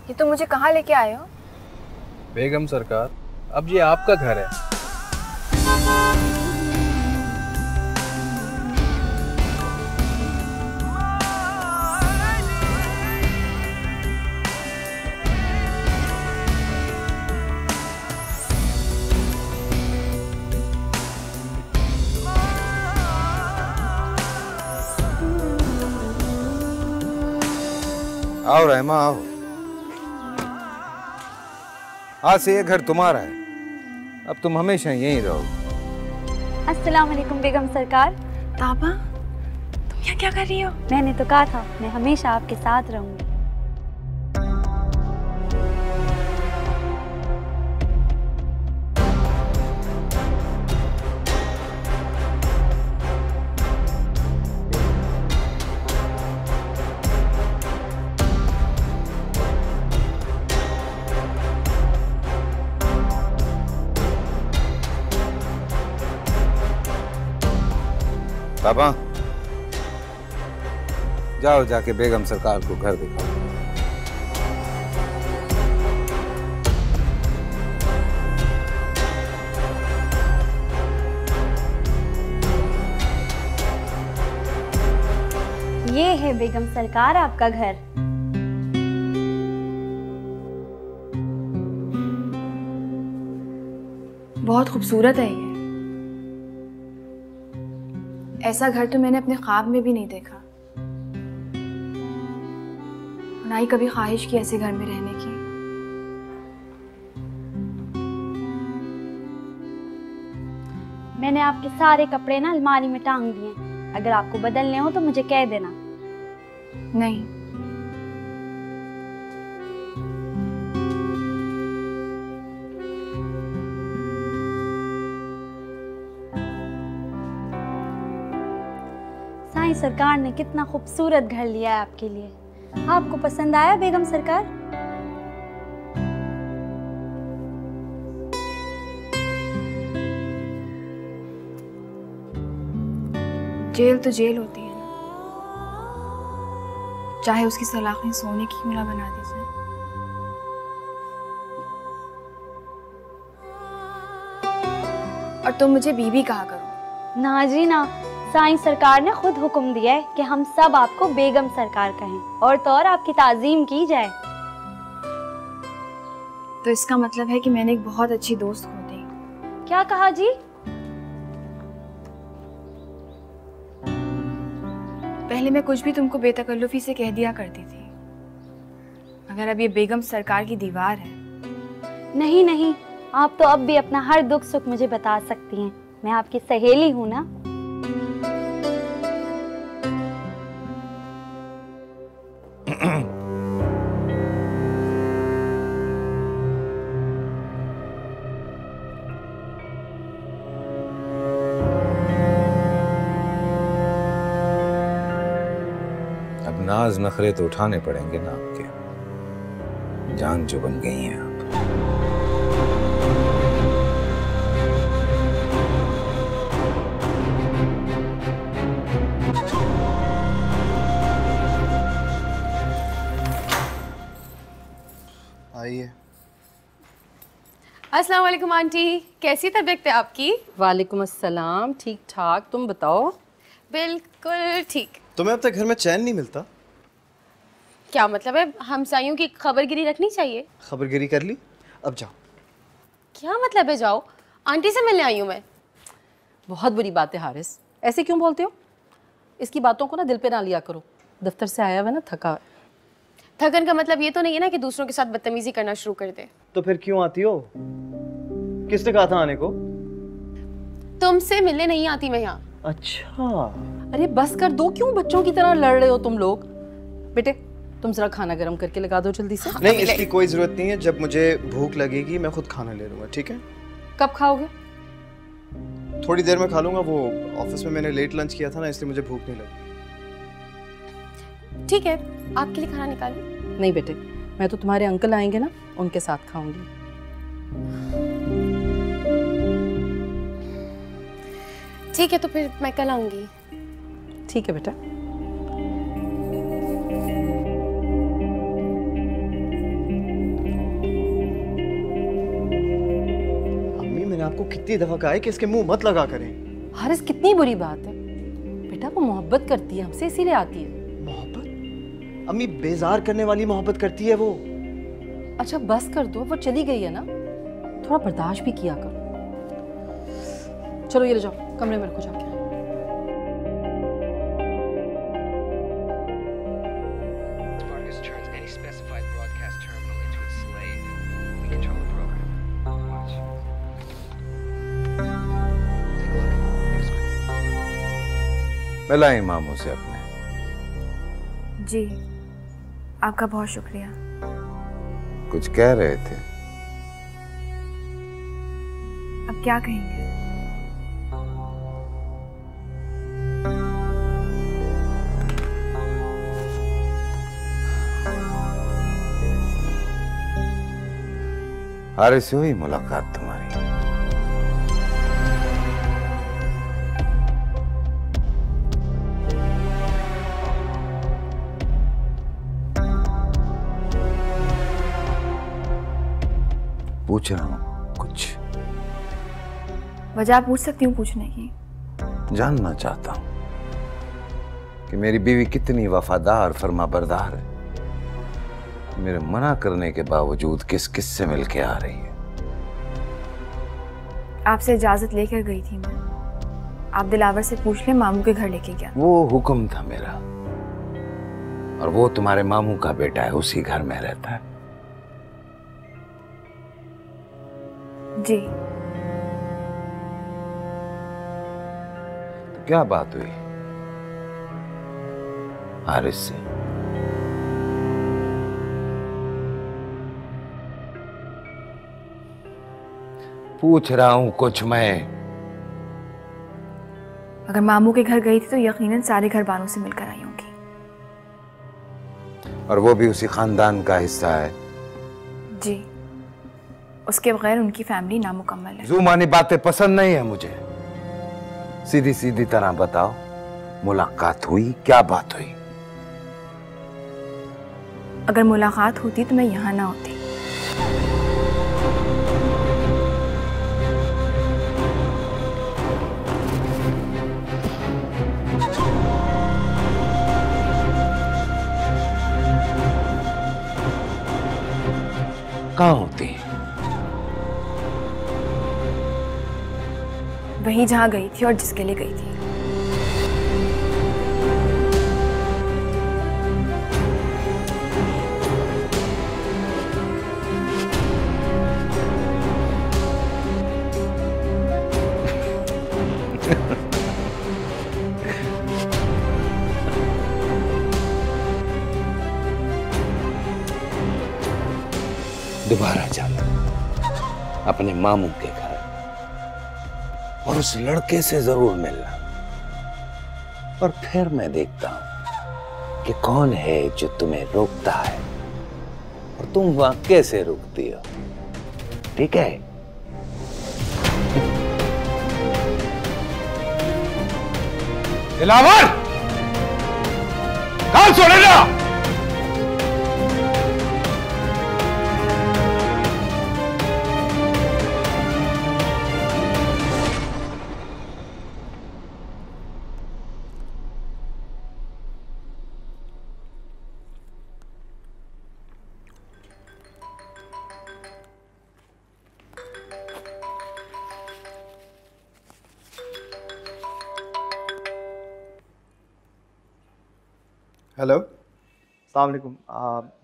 ये तो मुझे कहाँ लेके आए हो? बेगम सरकार, अब ये आपका घर है। आओ रहमा आओ। आज से ये घर तुम्हारा है, अब तुम हमेशा यहीं रहो। अस्सलाम वालेकुम बेगम सरकार। ताबा, तुम यहाँ क्या कर रही हो? मैंने तो कहा था मैं हमेशा आपके साथ रहूंगी। पापा जाओ, जाके बेगम सरकार को घर दिखाओ। ये है बेगम सरकार आपका घर। बहुत खूबसूरत है ये। ऐसा घर तो मैंने अपने ख्वाब में भी नहीं देखा, ना ही कभी ख्वाहिश की ऐसे घर में रहने की। मैंने आपके सारे कपड़े ना अलमारी में टांग दिए, अगर आपको बदलने हो तो मुझे कह देना। नहीं, साईं सरकार ने कितना खूबसूरत घर लिया है आपके लिए। आपको पसंद आया बेगम सरकार? जेल तो जेल होती है ना, चाहे उसकी सलाखें सोने की क्यों ना बना दी जाए। और तुम मुझे बीबी कहा करो। ना जी ना, साईं सरकार ने खुद हुक्म दिया है कि हम सब आपको बेगम सरकार कहें और तो और आपकी ताजीम की जाए। तो इसका मतलब है कि मैंने एक बहुत अच्छी दोस्त खो दी। क्या कहा जी? पहले मैं कुछ भी तुमको बेतकल्लुफी से कह दिया करती थी, मगर अब ये बेगम सरकार की दीवार है। नहीं नहीं, आप तो अब भी अपना हर दुख सुख मुझे बता सकती हैं। मैं आपकी सहेली हूँ ना। अब नाज नखरे तो उठाने पड़ेंगे ना आपके, जान जो बन गई हैं आप। आइए। अस्सलाम वालेकुम आंटी, कैसी तबीयत है आपकी? वालेकुम अस्सलाम, ठीक ठाक, तुम बताओ? बिल्कुल ठीक। तुम्हें अब तक घर में चैन नहीं मिलता? क्या मतलब है, हमसायों की खबरगिरी रखनी चाहिए? खबरगिरी कर ली, अब जाओ। क्या मतलब है जाओ? आंटी से मिलने आई हूँ मैं। बहुत बुरी बात है हारिस, ऐसे क्यों बोलते हो? इसकी बातों को ना दिल पे ना लिया करो। दफ्तर से आया हुआ ना थका। थकन का मतलब ये तो नहीं है ना कि दूसरों के साथ बदतमीजी करना शुरू कर दे। तो फिर क्यों आती हो? किसने कहा था आने को? तुमसे मिलने नहीं आती मैं यहाँ। अच्छा। अरे बस कर दो, क्यों बच्चों की तरह लड़ रहे हो तुम लोग? बेटे तुम जरा खाना गर्म करके लगा दो जल्दी से। नहीं, इसकी कोई जरूरत नहीं है। जब मुझे भूख लगेगी मैं खुद खाना ले लूंगा, ठीक है? कब खाओगे? थोड़ी देर में खा लूंगा। वो ऑफिस में मैंने लेट लंच किया था ना, इसलिए मुझे भूख नहीं लगी। ठीक है, आपके लिए खाना निकालूं? नहीं बेटे, मैं तो तुम्हारे अंकल आएंगे ना, उनके साथ खाऊंगी। ठीक है, तो फिर मैं कल आऊंगी। ठीक है बेटा। कितनी दफा कहा है कि इसके मुंह मत लगा करें। हारिस कितनी बुरी बात है बेटा, वो मोहब्बत करती है हमसे इसीलिए आती है। मोहब्बत? अम्मी बेजार करने वाली मोहब्बत करती है वो। अच्छा बस कर दो, वो चली गई है ना, थोड़ा बर्दाश्त भी किया करो। चलो ये ले जाओ कमरे में रखो जाके। मिलाई मामू से अपने। जी आपका बहुत शुक्रिया। कुछ कह रहे थे? अब क्या कहेंगे? हारिस से हुई मुलाकात तुम्हारी? पूछ रहा हूं कुछ। वजह पूछ सकती हूँ पूछने की? जानना चाहता हूं कि मेरी बीवी कितनी वफादार फरमाबरदार है, मेरे मना करने के बावजूद किस किस से मिलके आ रही है। आपसे इजाजत लेकर गई थी मैं। आप दिलावर से पूछ ले, मामू के घर लेके गया। वो हुक्म था मेरा, और वो तुम्हारे मामू का बेटा है, उसी घर में रहता है। जी। तो क्या बात हुई हारिस से? पूछ रहा हूं कुछ मैं। अगर मामू के घर गई थी तो यकीनन सारे घर वालों से मिलकर आई होंगी। और वो भी उसी खानदान का हिस्सा है? जी, उसके बगैर उनकी फैमिली नामुकम्मल है। जुमानी बातें पसंद नहीं है मुझे, सीधी सीधी तरह बताओ, मुलाकात हुई, क्या बात हुई? अगर मुलाकात होती तो मैं यहाँ ना होती। कहाँ होती? वहीं जहाँ गई थी और जिसके लिए गई थी। दोबारा जाता अपने मामू के घर और उस लड़के से जरूर मिलना, और फिर मैं देखता हूं कि कौन है जो तुम्हें रोकता है और तुम वहां कैसे रुकती हो। ठीक है? दिलावर, कान छोड़े ना। हेलो, अस्सलाम वालेकुम।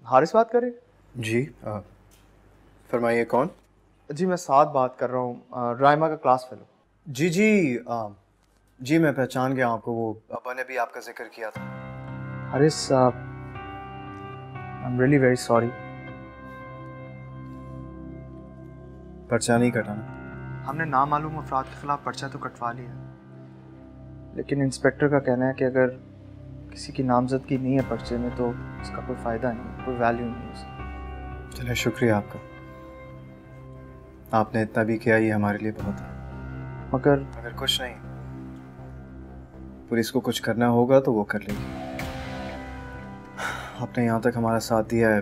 हारिस बात कर रहे हैं? जी फरमाइए कौन? जी मैं साथ बात कर रहा हूँ, राइमा का क्लास फेलो। जी जी जी मैं पहचान गया आपको, वो अब्बा ने भी आपका जिक्र किया था। Haris, I am really very sorry. पर्चा नहीं कटाना। हमने नामालूम अफराद के खिलाफ पर्चा तो कटवा लिया, लेकिन इंस्पेक्टर का कहना है कि अगर किसी की नामजदगी नहीं है पर्चे में तो उसका कोई फ़ायदा नहीं, कोई वैल्यू नहीं उसका। चलिए शुक्रिया आपका, आपने इतना भी किया, ये हमारे लिए बहुत है। मगर कुछ नहीं, पुलिस को कुछ करना होगा तो वो कर लेगी। आपने यहाँ तक हमारा साथ दिया है,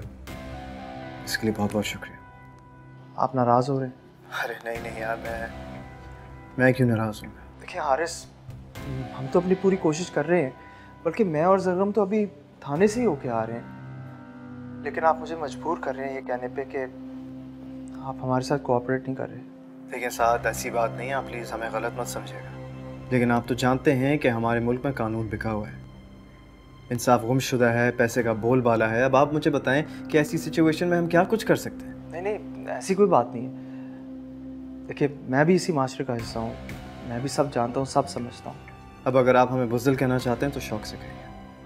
इसके लिए बहुत बहुत शुक्रिया। आप नाराज़ हो रहे हैं? अरे नहीं नहीं यार, मैं मैं क्यों नाराज़ हूँ? देखिए हारिस, हम तो अपनी पूरी कोशिश कर रहे हैं, बल्कि मैं और जरगम तो अभी थाने से ही होके आ रहे हैं, लेकिन आप मुझे मजबूर कर रहे हैं ये कहने पे कि आप हमारे साथ कोऑपरेट नहीं कर रहे। देखिए साथ ऐसी बात नहीं है, आप प्लीज़ हमें गलत मत समझिएगा, लेकिन आप तो जानते हैं कि हमारे मुल्क में कानून बिका हुआ है, इंसाफ गुमशुदा है, पैसे का बोलबाला है। अब आप मुझे बताएं कि ऐसी सिचुएशन में हम क्या कुछ कर सकते हैं? नहीं नहीं, ऐसी कोई बात नहीं है। देखिए मैं भी इसी माशरे का हिस्सा हूँ, मैं भी सब जानता हूँ, सब समझता हूँ। अब अगर आप हमें बुज़दिल कहना चाहते हैं तो शौक से कहिए।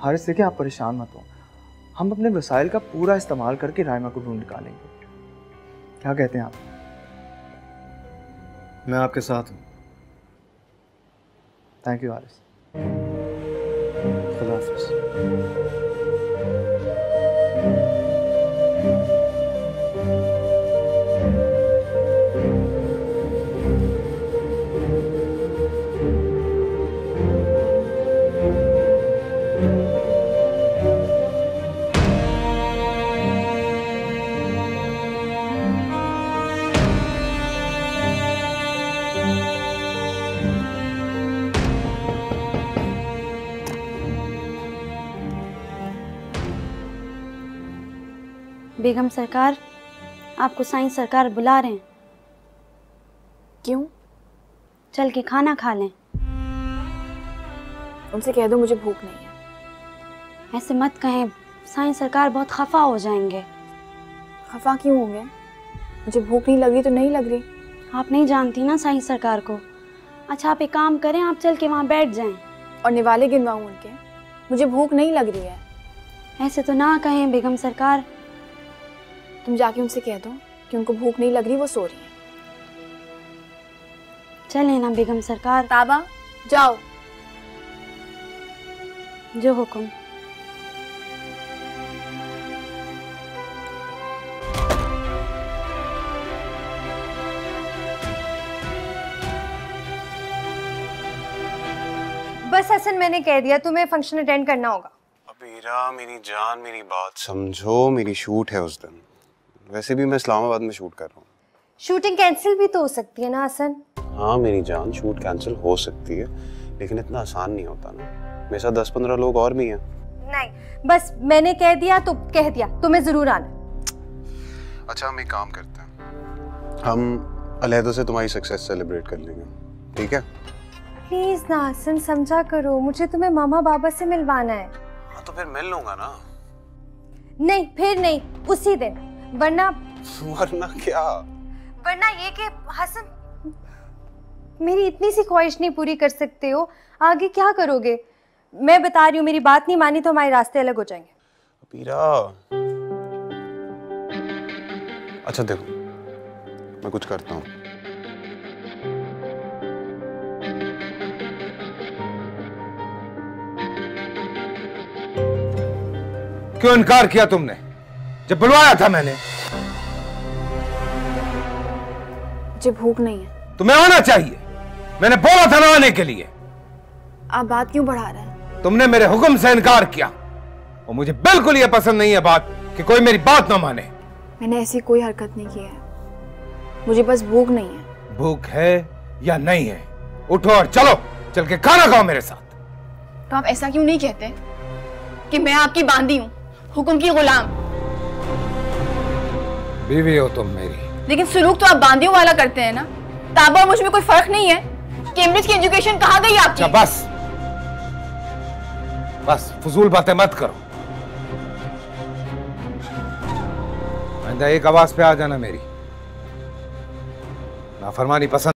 हारिस देखिए, आप परेशान मत हो, हम अपने वसाइल का पूरा इस्तेमाल करके राइमा को ढूंढ निकालेंगे। क्या कहते हैं आप? मैं आपके साथ हूँ। Thank you Haris. खुदा हाफिज़। बेगम सरकार, आपको साईं सरकार बुला रहे हैं। क्यों? चल के खाना खा लें। उनसे कह दो मुझे भूख नहीं है। ऐसे मत कहें, साईं सरकार बहुत खफा हो जाएंगे। खफा क्यों होंगे? मुझे भूख नहीं लग रही तो नहीं लग रही। आप नहीं जानती ना साईं सरकार को। अच्छा आप एक काम करें, आप चल के वहाँ बैठ जाएं। और निवाले गिनवाऊं उनके? मुझे भूख नहीं लग रही है। ऐसे तो ना कहें बेगम सरकार। तुम जाके उनसे कह दो कि उनको भूख नहीं लग रही, वो सो रही है। चले ना बेगम सरकार। ताबा जाओ। जो हुक्म। बस हसन, मैंने कह दिया तुम्हें फंक्शन अटेंड करना होगा। अबीरा मेरी जान, मेरी बात समझो, मेरी शूट है उस दिन। वैसे भी मैं इस्लामाबाद में शूट कर रहा हूँ। शूटिंग कैंसिल भी तो हो सकती है ना हसन? हाँ मेरी जान, शूट कैंसिल हो सकती है, लेकिन इतना आसान नहीं होता ना। मेरे साथ 10-15 लोग और भी हैं। नहीं, बस मैंने कह दिया तो कह दिया, तुम्हें जरूर आना। अच्छा हम एक काम करते हैं, हम अलहदा से तुम्हारी सक्सेस सेलिब्रेट कर लेंगे, ठीक है? प्लीज ना हसन, समझा करो, मुझे तुम्हें मामा बाबा से मिलवाना है। हाँ तो फिर मिल लूंगा ना। नहीं फिर नहीं, उसी दिन, वरना वरना क्या? वरना ये कि हसन मेरी इतनी सी ख्वाहिश नहीं पूरी कर सकते हो, आगे क्या करोगे? मैं बता रही हूँ, मेरी बात नहीं मानी तो हमारे रास्ते अलग हो जाएंगे। अबीरा अच्छा देखो, मैं कुछ करता हूँ। क्यों इनकार किया तुमने जब बुलवाया था मैंने? मुझे भूख नहीं है। तुम्हें आना चाहिए, मैंने बोला था ना आने के लिए। आप बात क्यों बढ़ा रहे हैं? तुमने मेरे हुक्म से इनकार किया और मुझे बिल्कुल यह पसंद नहीं है बात कि कोई मेरी बात ना माने। मैंने ऐसी कोई हरकत नहीं की है, मुझे बस भूख नहीं है। भूख है या नहीं है, उठो और चलो, चल के खाना खाओ मेरे साथ। तो आप ऐसा क्यों नहीं कहते कि मैं आपकी बांदी हूँ, हुक्म की गुलाम? बीवी हो तुम मेरी, लेकिन सलूक तो आप बांदियों वाला करते हैं ना। ताबा और मुझ में कोई फर्क नहीं है। कैम्ब्रिज की एजुकेशन कहाँ गई आपकी? अच्छा बस बस, फजूल बातें मत करो। आइंदा एक आवाज पे आ जाना मेरी। नाफरमानी पसंद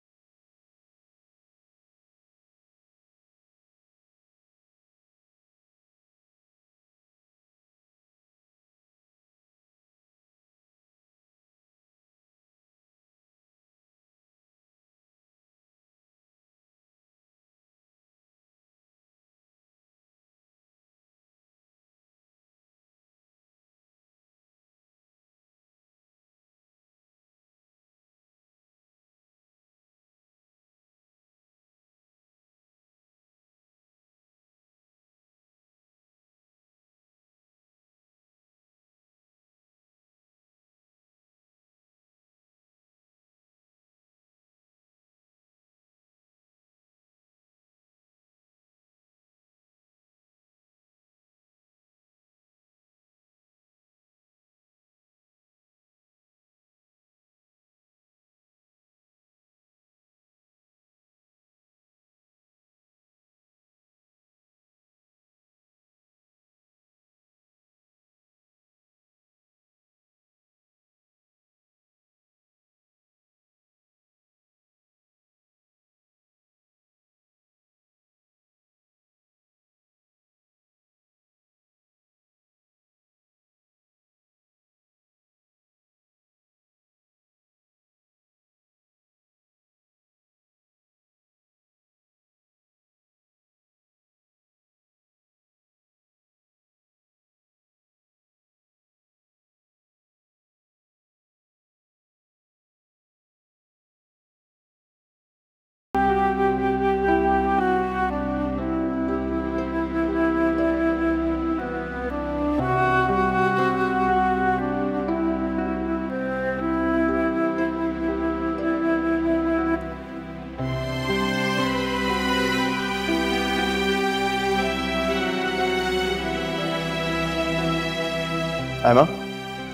एमा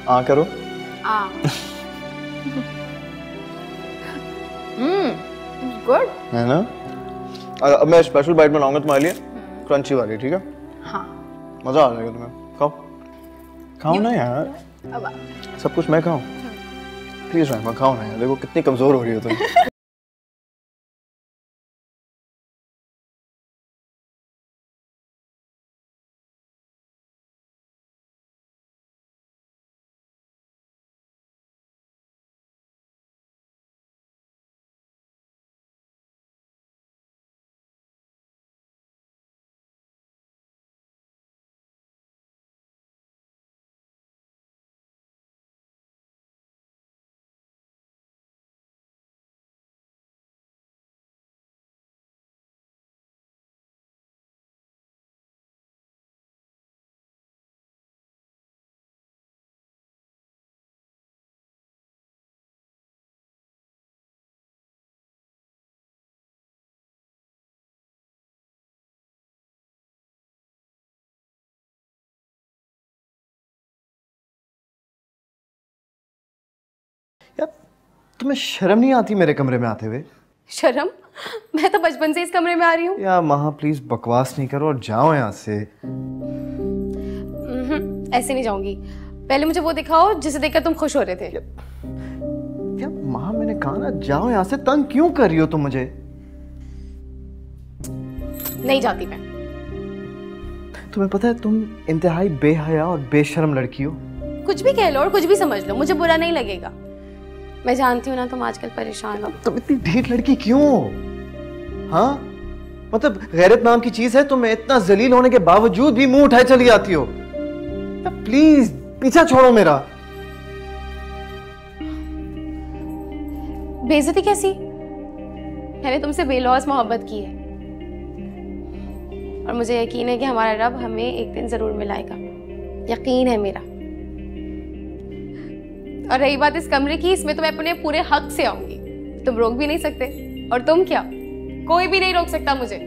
आ करो। गुड है ना? अब मैं स्पेशल बाइट बनाऊंगा तुम्हारे लिए, क्रंची वाली, ठीक है? हाँ। मजा आ जाएगा तुम्हें। खाओ खाओ ना यार, सब कुछ मैं खाऊं? प्लीज रहमा खाओ ना यार, देखो कितनी कमजोर हो रही हो तुम। यार तुम्हें शर्म नहीं आती मेरे कमरे में आते हुए? शर्म? मैं तो बचपन से इस कमरे में आ रही हूँ। यार महा प्लीज बकवास नहीं करो और जाओ यहाँ से। ऐसे नहीं जाऊंगी। पहले मुझे वो दिखाओ जिसे देखकर तुम खुश हो रहे थे। यार महा मैंने कहा ना जाओ यहाँ से, तंग क्यों कर रही हो तुम मुझे? नहीं जाती मैं। तुम्हें पता है तुम इंतहाई बेहया और बेशर्म लड़की हो। कुछ भी कह लो और कुछ भी समझ लो, मुझे बुरा नहीं लगेगा। मैं जानती हूँ ना तुम आजकल परेशान हो। तुम इतनी ढीठ लड़की क्यों हो? हाँ मतलब गैरत नाम की चीज है, तुम इतना जलील होने के बावजूद भी मुंह उठाए चली आती हो। प्लीज पीछा छोड़ो मेरा। बेइज्जती कैसी? मैंने तुमसे बेलौस मोहब्बत की है और मुझे यकीन है कि हमारा रब हमें एक दिन जरूर मिलाएगा। यकीन है मेरा। और रही बात इस कमरे की, इसमें तो मैं अपने पूरे हक से आऊंगी, तुम रोक भी नहीं सकते। और तुम क्या, कोई भी नहीं रोक सकता मुझे।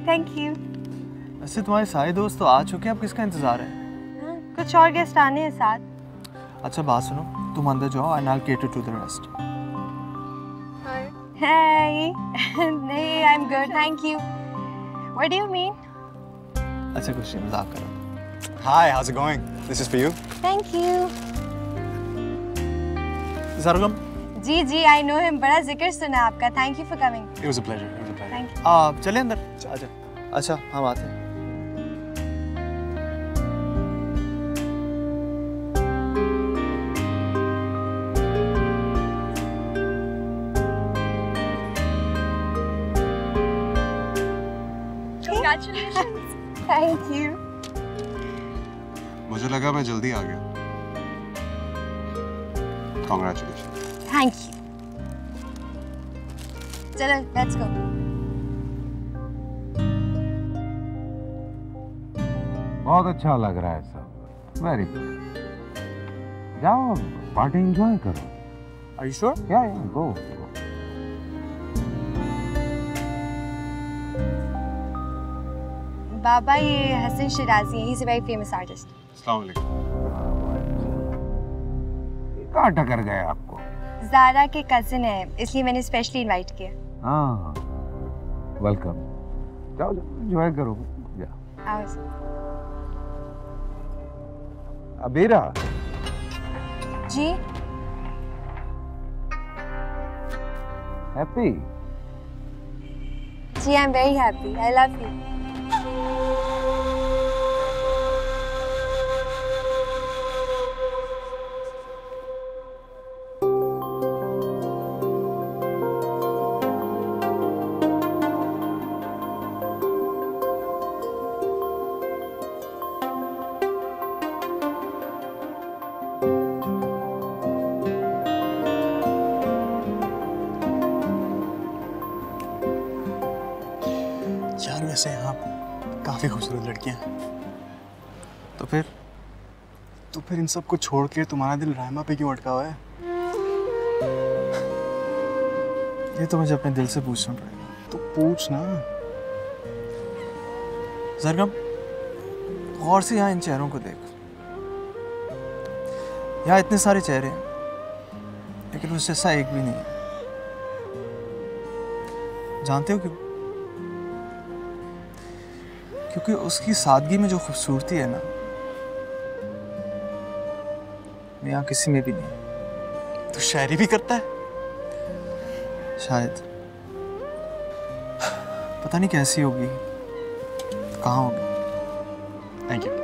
Thank you. वैसे तुम्हारे सारे दोस्त तो आ चुके हैं, अब किसका इंतजार है? कुछ और गेस्ट आने हैं साथ। अच्छा बात सुनो, तुम अंदर जाओ and I will cater to the rest. Hey, नहीं, I'm good, thank you. What do you mean? अच्छा कुछ नहीं, मजाक कर रहा हूँ। Hi, how's it going? This is for you. Thank you. Sargam. Ji ji, I know him, बड़ा जिक्र सुना आपका। Thank you for coming. It was a pleasure. It was a pleasure. Thank you. चले अंदर। अच्छा अच्छा हम आते हैं। Congratulations. Thank you. मुझे लगा मैं जल्दी आ गया। Congratulations. Thank you. चलो, let's go. बहुत अच्छा लग रहा है सब। Very good. जाओ पार्टी एंजॉय करो। Are you sure? या गो। बाबा ये हसन शिराजी है, he's a very famous artist. अस्सलाम वालेकुम। कहाँ टकर गए आपको? ज़ारा के कजिन है, इसलिए मैंने स्पेशली इनवाइट किया। हाँ वेलकम। जाओ जाओ एंजॉय करो। जाओ। आओ सर। अबीरा। जी। हैप्पी? जी, I am very happy. I love you. काफ़ी खूबसूरत लड़कियाँ हैं। तो फिर इन सब को छोड़ के तुम्हारा दिल रायमा पे क्यों अटका हुआ है? ये तो मुझे अपने दिल से पूछना पड़ेगा। तो पूछ ना। सरगम, गौर से यहाँ इन चेहरों को देख। यहाँ इतने सारे चेहरे हैं, लेकिन उस जैसा एक भी नहीं है। जानते हो क्यों? क्योंकि उसकी सादगी में जो खूबसूरती है ना, यहाँ किसी में भी नहीं। तो शायरी भी करता है शायद, पता नहीं कैसी होगी, कहाँ होगी। Thank you.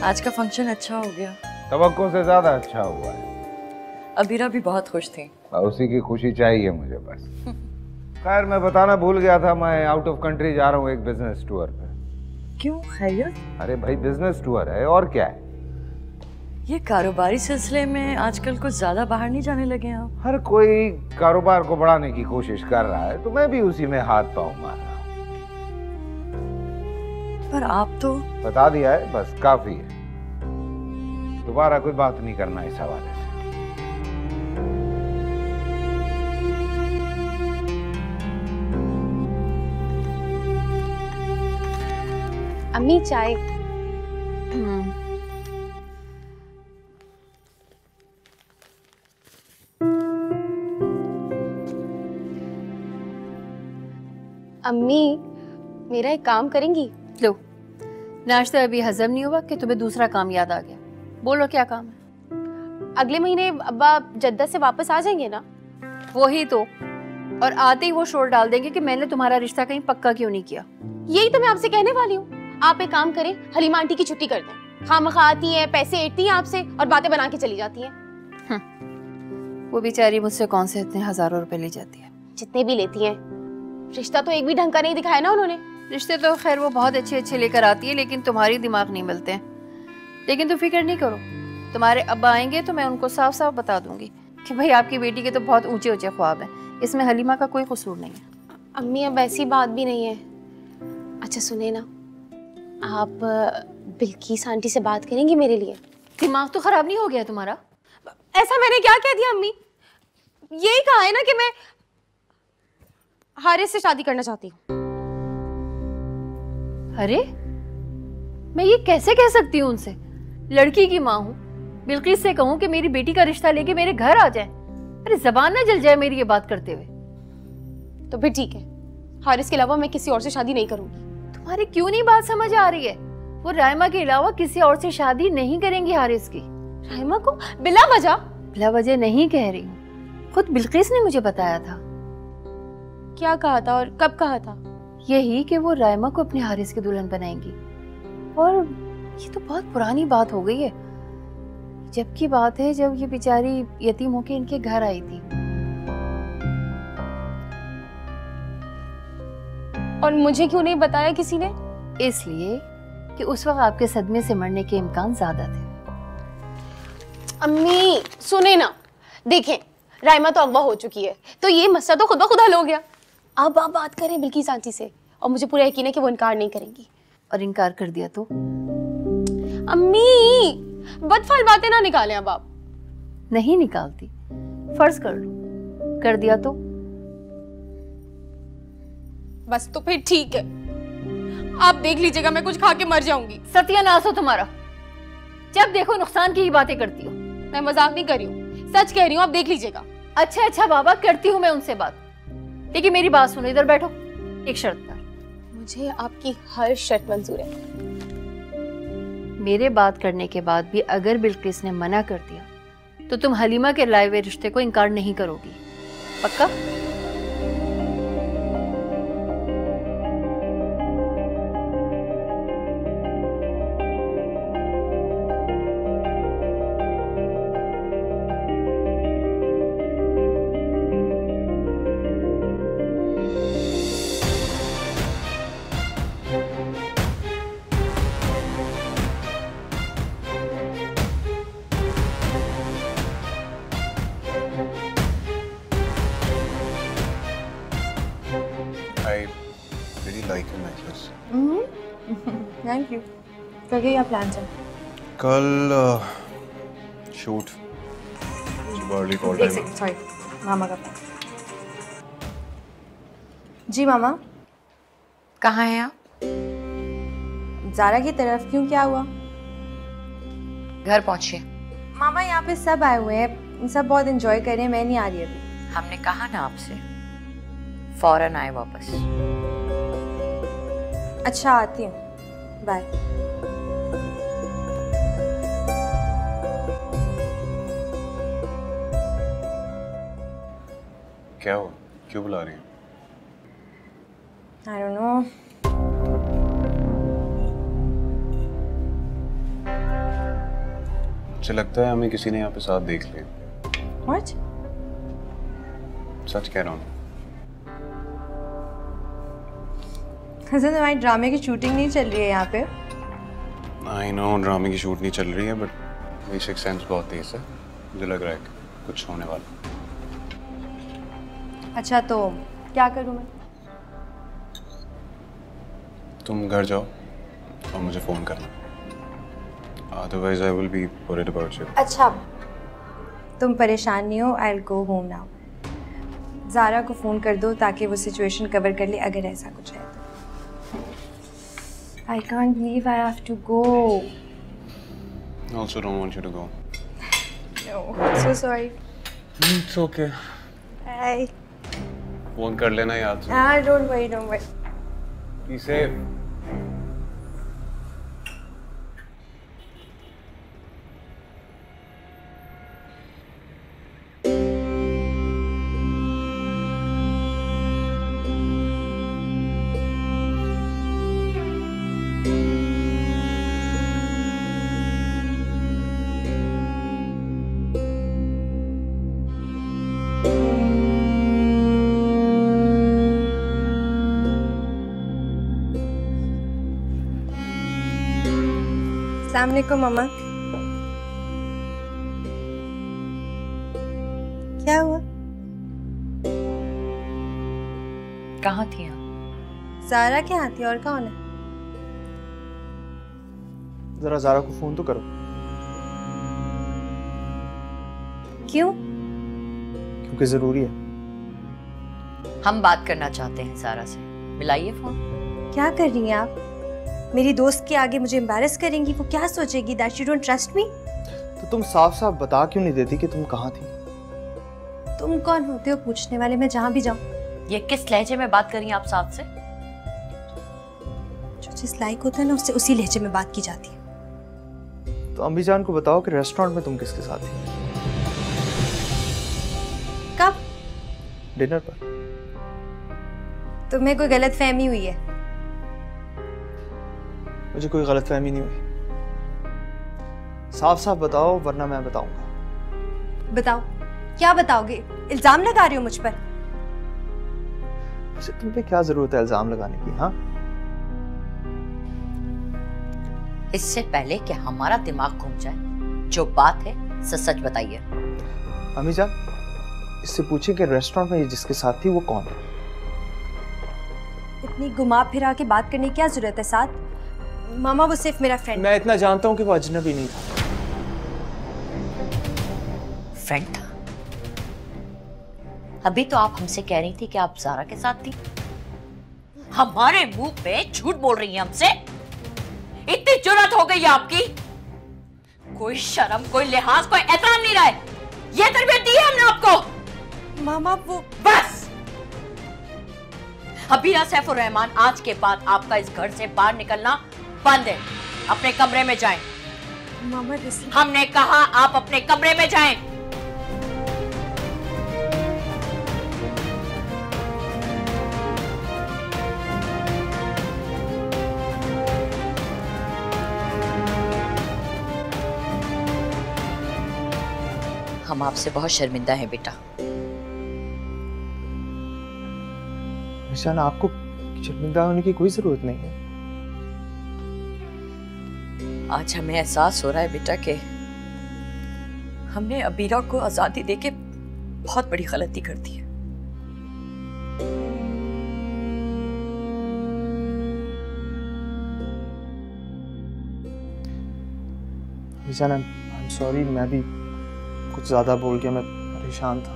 आज का फंक्शन अच्छा हो गया। तवक्को से ज्यादा अच्छा हुआ है। अबीरा भी बहुत खुश थी। उसी की खुशी चाहिए मुझे बस। खैर मैं बताना भूल गया था, मैं आउट ऑफ कंट्री जा रहा हूँ एक बिजनेस टूर पे। क्यों, खैरियत? अरे भाई बिजनेस टूर है और क्या है। ये कारोबारी सिलसिले में आजकल कुछ ज्यादा बाहर नहीं जाने लगे हैं आप? हर कोई कारोबार को बढ़ाने की कोशिश कर रहा है, तो मैं भी उसी में हाथ पाँव मार रहा हूँ। पर आप तो बता दिया है, बस काफी है। दोबारा कोई बात नहीं करना इस हवाले से। अम्मी चाय। अम्मी मेरा एक काम करेंगी? लो, नाश्ता अभी हजम नहीं हुआ कि तुम्हें दूसरा काम याद आ गया। बोलो क्या काम है? अगले महीने अब्बा जद्दा से वापस आ जाएंगे ना? वही तो, और आते ही वो शोर डाल देंगे कि मैंने तुम्हारा रिश्ता कहीं पक्का क्यों नहीं किया। यही तो मैं आपसे कहने वाली हूँ। आप एक काम करें, हलीमा आंटी की छुट्टी कर दें। खामखा आती हैं, पैसे ऐंठती हैं आपसे और बातें बना के चली जाती हैं। वो बेचारी मुझसे कौन से इतने हजारों रुपए ले जाती है। जितने भी लेती हैं, रिश्ता तो एक भी ढंग का नहीं दिखाया ना उन्होंने। रिश्ते तो खैर वो बहुत अच्छे अच्छे लेकर आती है, लेकिन तुम्हारी दिमाग नहीं मिलते हैं। लेकिन तुम फिक्र नहीं करो, तुम्हारे अब्बा आएंगे तो मैं उनको साफ साफ बता दूंगी कि भाई आपकी बेटी के तो बहुत ऊंचे ऊंचे ख्वाब हैं, इसमें हलीमा का कोई कसूर नहीं है। अम्मी अब ऐसी बात भी नहीं है। अच्छा सुने ना, आप बिल्किस आंटी से बात करेंगी मेरे लिए? दिमाग तो खराब नहीं हो गया तुम्हारा? ऐसा मैंने क्या कह दिया अम्मी? यही कहा है ना कि मैं हारिस से शादी करना चाहती हूँ। अरे मैं ये कैसे कह सकती हूँ उनसे? लड़की की माँ हूँ, बिल्किस से कहूँ कि मेरी बेटी का रिश्ता लेके मेरे घर आ जाए? अरे जबान ना जल जाए मेरी ये बात करते हुए। तो फिर ठीक है, हारिस के अलावा मैं किसी और से शादी नहीं करूंगी। तुम्हारी क्यों नहीं बात समझ आ रही है? वो रायमा के अलावा किसी और से शादी नहीं करेंगी हारिस की। रायमा को बिला वजह? बिला वजह नहीं कह रही हूँ, खुद बिल्किस ने मुझे बताया था। क्या कहा था और कब कहा था? यही कि वो रायमा को अपने हारिस की दुल्हन बनाएंगी। और ये तो बहुत पुरानी बात हो गई है, जबकि बात है जब ये बेचारी यतीम होके इनके घर आई थी। और मुझे क्यों नहीं बताया किसी ने? इसलिए कि उस वक्त आपके सदमे से मरने के इम्कान ज्यादा थे। अम्मी सुने ना, देखें रायमा तो अगवा हो चुकी है, तो ये मसला तो खुद ब खुद हल हो गया। अब आप बात करें बिल्किस आंटी से, और मुझे पूरा यकीन है कि वो इनकार नहीं करेंगी। और इनकार कर दिया तो? अम्मी बदफाल बातें ना निकालें अब आप। नहीं निकालती, फर्ज कर लो कर दिया तो? बस तो फिर ठीक है, आप देख लीजिएगा मैं कुछ खा के मर जाऊंगी। सत्यानाश हो तुम्हारा, जब देखो नुकसान की ही बातें करती हो। मैं मजाक नहीं कर रही हूँ, सच कह रही हूँ, आप देख लीजिएगा। अच्छा बाबा, करती हूँ मैं उनसे बात, लेकिन मेरी बात सुनो, इधर बैठो। एक शर्त पर। मुझे आपकी हर शर्त मंजूर है। मेरे बात करने के बाद भी अगर बिल्किस ने मना कर दिया तो तुम हलीमा के लाए हुए रिश्ते को इनकार नहीं करोगी, पक्का? Thank you. तो क्या प्लान है? कल शूट सॉरी, मामा का प्लान। जी मामा। कहाँ हैं आप? ज़ारा की तरफ। क्यों, क्या हुआ? घर पहुंचे। मामा यहाँ पे सब आए हुए हैं, सब बहुत एंजॉय कर रहे हैं, मैं नहीं आ रही अभी। हमने कहा ना आपसे, फौरन आए वापस। अच्छा आती हूँ, बाय। क्या हो, क्यों बुला रही हैं? I don't know. मुझे लगता है हमें किसी ने यहाँ पे साथ देख लिया। What? सच कह रहा हूँ। हसन, तुम्हारी ड्रामे की शूटिंग नहीं चल रही है यहाँ पे? आई नो ड्रामे की शूट नहीं चल रही है, बट मेरी सिक्स सेंस बहुत तेज है, मुझे लग रहा है कि कुछ होने वाला। अच्छा तो क्या करूँ मैं? तुम घर जाओ और मुझे फोन करना, otherwise I will be worried about you. अच्छा तुम परेशान नहीं हो, I will go home now. Zara को फ़ोन कर दो ताकि वो सिचुएशन कवर कर ले अगर ऐसा कुछ है तो। I can't believe I have to go. I also don't want you to go. No, so sorry. It's okay. Bye. Phone कर लेना याद से। Don't worry, don't worry. Be safe. अस्सलाम वालेकुम मामा। क्या हुआ? कहाँ थी आप? ज़ारा के यहाँ थी, और कौन है? जरा ज़ारा को फोन तो करो। क्यों? क्योंकि जरूरी है। हम बात करना चाहते हैं ज़ारा से, मिलाइए फोन। क्या कर रही हैं आप? मेरी दोस्त के आगे मुझे एम्बैरेस करेंगी, वो क्या सोचेगी? That you don't trust me? तो तुम साफ साफ बता क्यों नहीं देती कि तुम कहाँ थी? तुम कौन होते हो पूछने वाले? मैं जहाँ भी जाऊँ। ये किस लहजे में बात कर रही हैं आप साथ से? जो जिस लायक होता है ना उससे उसी लहजे में बात की जाती है। तो अम्मी जान को बताओ कि रेस्टोरेंट में तुम किसके साथ थी? कब? डिनर पर। तुम्हें कोई गलतफहमी हुई है? मुझे कोई गलतफहमी नहीं हुई। साफ साफ बताओ वरना मैं बताऊंगा। बताओ, क्या बताओगे? इल्जाम लगा रही हो मुझ पर? वैसे तुम पे क्या जरूरत है इल्जाम लगाने की? हाँ, इससे पहले कि हमारा दिमाग घूम जाए, जो बात है सच सच बताइए। अम्मी जान, इससे पूछिए कि रेस्टोरेंट में ये जिसके साथ थी वो कौन है? इतनी घुमा फिरा के बात करने की क्या जरूरत है साथ? मामा वो सिर्फ मेरा फ्रेंड। मैं इतना जानता हूँ कि वो अजनबी नहीं था। फ्रेंड था? अभी तो आप हमसे कह रही थी कि आप ज़ारा के साथ थी। हमारे मुंह पे झूठ बोल रही हैं हमसे? इतनी जुर्रत हो गई है आपकी? कोई शर्म, कोई लिहाज, कोई एहतराम नहीं रहा है। ये तरबियत दी है हमने आपको। मामा वो बस अबीरा सैफुर रहमान, आज के बाद आपका इस घर से बाहर निकलना बंद है। अपने कमरे में जाएं। मामा हमने कहा आप अपने कमरे में जाएं। हम आपसे बहुत शर्मिंदा हैं बेटा। निशान, आपको शर्मिंदा होने की कोई जरूरत नहीं है। आज हमें एहसास हो रहा है बेटा कि हमने अबीरा को आजादी देके बहुत बड़ी गलती कर दी है। निशान, आई एम सॉरी, मैं भी कुछ ज्यादा बोल गया, मैं परेशान था।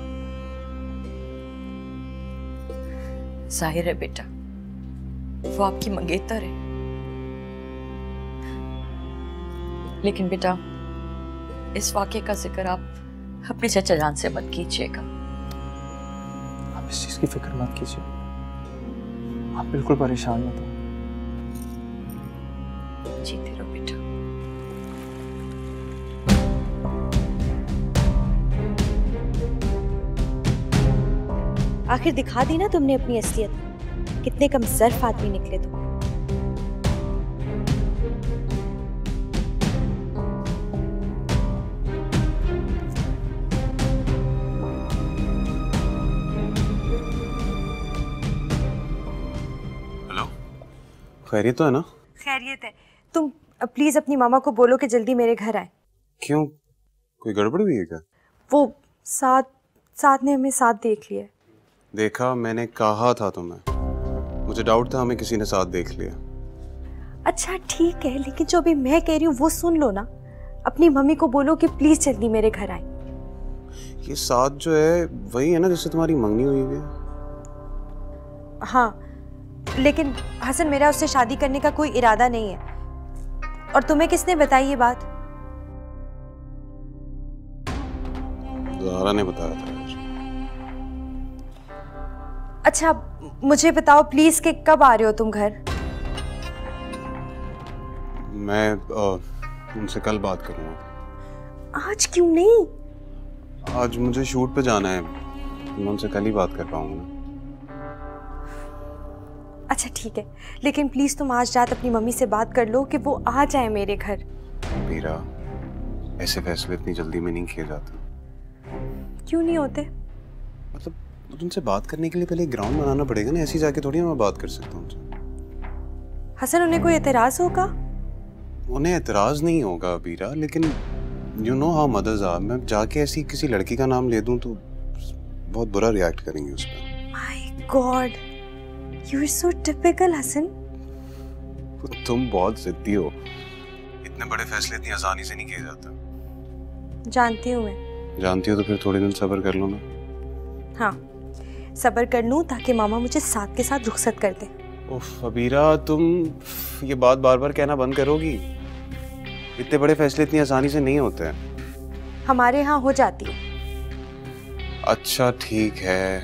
जाहिर है बेटा, वो आपकी मंगेतर है, लेकिन बेटा इस वाक़े का जिक्र आप अपने चचा जान से मत कीजिएगा। आप इस चीज की फिक्र मत कीजिए, आप बिल्कुल परेशान मत हो। जीते रहो बेटा। आखिर दिखा दी ना तुमने अपनी असलियत। कितने कम ज़र्फ आदमी निकले तुम। हेलो, खैरियत तो है ना? खैरियत है। तुम प्लीज अपनी मामा को बोलो कि जल्दी मेरे घर आए। क्यों, कोई गड़बड़ हुई है क्या? वो साथ ने हमें साथ देख लिया। देखा, मैंने कहा था तुम्हें, मुझे डाउट था हमें किसी ने साथ देख लिया। अच्छा ठीक है, लेकिन जो अभी मैं कह रही हूँ वो सुन लो ना। अपनी मम्मी को बोलो कि प्लीज जल्दी मेरे घर आए। ये साथ जो है वही है ना जिससे तुम्हारी मंगनी हुई है? हाँ, लेकिन हसन, मेरा उससे शादी करने का कोई इरादा नहीं है। और तुम्हें किसने बताई ये बात? ज़ारा ने बताया था। अच्छा मुझे बताओ प्लीज कि कब आ रहे हो तुम घर? मैं उनसे कल बात करूँगा। आज क्यों नहीं? आज मुझे शूट पे जाना है, मैं उनसे कल ही बात कर पाऊंगा। अच्छा ठीक है, लेकिन प्लीज तुम आज रात अपनी मम्मी से बात कर लो कि वो आ जाए मेरे घर। मीरा, ऐसे फैसले इतनी जल्दी में नहीं किए जाते। क्यों नहीं होते? मतलब उनसे बात करने के लिए पहले ग्राउंड बनाना पड़ेगा ना, ऐसी जाके थोड़ी मैं बात कर सकता हूँ उनसे। हसन, उन्हें कोई एतराज होगा? उन्हें एतराज नहीं होगा बीरा, लेकिन you know how mothers are. मैं जाके ऐसी किसी लड़की का नाम ले दूं तो बहुत बुरा रिएक्ट करेंगे उस पर। My god, you are so typical Hasan. तुम बहुत जिद्दी हो, इतने बड़े फैसले इतनी आसानी से नहीं किए जाते। जानती हूँ मैं। जानती हो तो फिर थोड़े दिन सब्र कर लो ना। हाँ, सब्र कर लूं ताकि मामा मुझे साथ के साथ रुखसत कर दे। उफ अबीरा, तुम ये बात बार बार कहना बंद करोगी? इतने बड़े फैसले इतनी आसानी से नहीं होते हैं। हमारे यहाँ हो जाती है। अच्छा ठीक है,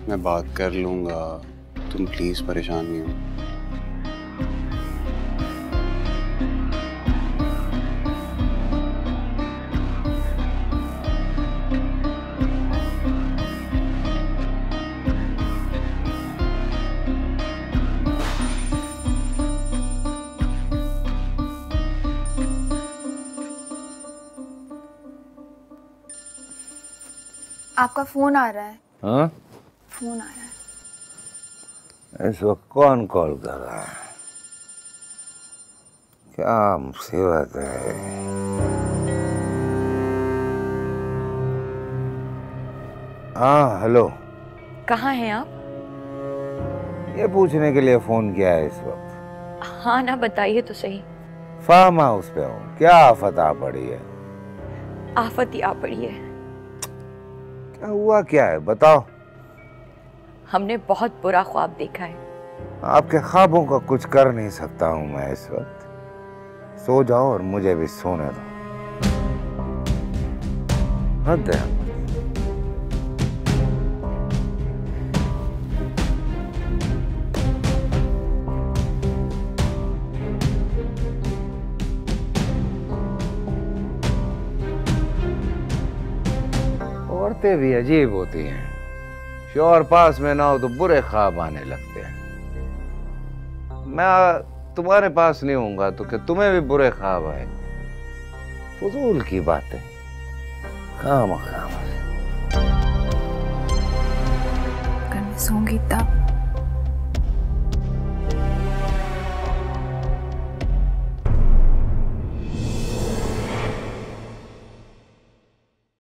मैं बात कर लूंगा, तुम प्लीज परेशान नहीं हो। आपका फोन आ रहा है। हाँ? फोन आ रहा है। इस वक्त कौन कॉल कर रहा है? क्या मुसीबत है? हाँ हेलो। कहाँ हैं आप? ये पूछने के लिए फोन किया है इस वक्त? हाँ ना, बताइए तो सही। फार्म हाउस पे हूँ। क्या आफत आ पड़ी है? आफत ही आ पड़ी है। क्या हुआ, क्या है बताओ। हमने बहुत बुरा ख्वाब देखा है। आपके ख्वाबों का कुछ कर नहीं सकता हूँ मैं इस वक्त। सो जाओ और मुझे भी सोने दो। हद है। औरतें भी अजीब होती हैं। शौहर पास में ना हो तो बुरे ख्वाब आने लगते हैं। मैं तुम्हारे पास नहीं होऊंगा तो क्या तुम्हें भी बुरे ख्वाब आए? फजूल की बातें। काम अगर मैं सोऊंगी तब